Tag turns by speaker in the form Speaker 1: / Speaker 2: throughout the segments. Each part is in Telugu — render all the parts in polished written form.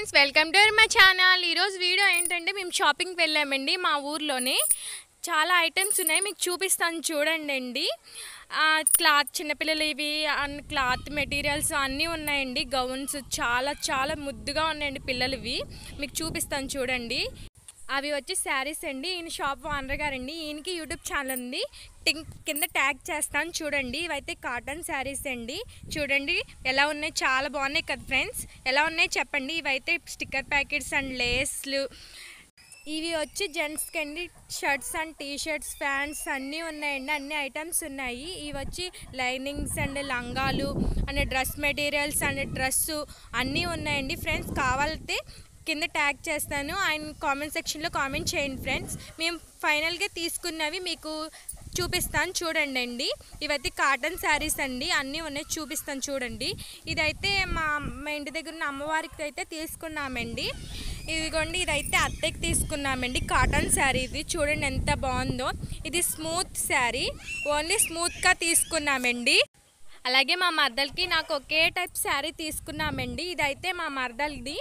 Speaker 1: Friends welcome to my channel. ఈరోజు వీడియో ఏంటంటే మేము షాపింగ్కి వెళ్ళామండి మా ఊర్లోనే। చాలా ఐటమ్స్ ఉన్నాయి మీకు చూపిస్తాను చూడండి। క్లాత్ చిన్నపిల్లలు ఇవి క్లాత్ మెటీరియల్స్ అన్నీ ఉన్నాయండి। గౌన్స్ చాలా ముద్దుగా ఉన్నాయండి పిల్లలవి, మీకు చూపిస్తాను చూడండి। అవి వచ్చి శారీస్ అండి। ఈయన షాప్ ఓనర్ గారండి, ఈయనకి యూట్యూబ్ ఛానల్ ఉంది, కింద ట్యాగ్ చేస్తాను చూడండి। ఇవైతే కాటన్ శారీస్ అండి, చూడండి ఎలా ఉన్నాయి, చాలా బాగున్నాయి కదా ఫ్రెండ్స్, ఎలా ఉన్నాయి చెప్పండి। ఇవైతే స్టిక్కర్ ప్యాకెట్స్ అండ్ లేస్లు, ఇవి వచ్చి జెంట్స్కి అండి shirts and T shirts pants అన్నీ ఉన్నాయండి, అన్ని ఐటమ్స్ ఉన్నాయి। ఇవి వచ్చి లైనింగ్స్ అండ్ లంగాలు and dress materials and dress అన్నీ ఉన్నాయండి ఫ్రెండ్స్। కావాలంటే కింద ట్యాగ్ చేస్తాను, ఆయన కామెంట్ సెక్షన్లో కామెంట్ చేయండి ఫ్రెండ్స్। మేము ఫైనల్గా తీసుకున్నవి మీకు చూపిస్తాను చూడండి। ఇవైతే కాటన్ శారీస్ అండి, అన్నీ ఉన్నాయి చూపిస్తాను చూడండి। ఇదైతే మా ఇంటి దగ్గర ఉన్న అమ్మవారికి అయితే తీసుకున్నామండి। ఇదిగోండి ఇదైతే అత్తకి తీసుకున్నామండి, కాటన్ శారీ ఇది చూడండి ఎంత బాగుందో। ఇది స్మూత్ శారీ, ఓన్లీ స్మూత్గా తీసుకున్నామండి। అలాగే మా మరదలకి నాకు ఒకే టైప్ శారీ తీసుకున్నామండి, ఇదైతే మా మరదలది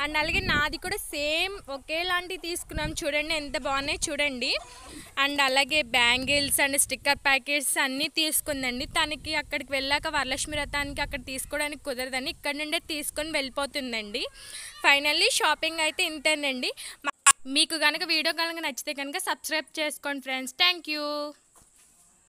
Speaker 1: అండ్ అలాగే నాది కూడా సేమ్ ఒకేలాంటివి తీసుకున్నాం చూడండి ఎంత బాగున్నాయి చూడండి। అండ్ అలాగే బ్యాంగిల్స్ అండ్ స్టిక్కర్ ప్యాకెట్స్ అన్నీ తీసుకుందండి। తనకి అక్కడికి వెళ్ళాక వరలక్ష్మి వ్రతానికి అక్కడ తీసుకోవడానికి కుదరదని ఇక్కడ నుండే తీసుకొని వెళ్ళిపోతుందండి। ఫైనల్లీ షాపింగ్ అయితే ఇంతేనండి। మీకు కనుక వీడియో కనుక నచ్చితే కనుక సబ్స్క్రైబ్ చేసుకోండి ఫ్రెండ్స్। Thank you.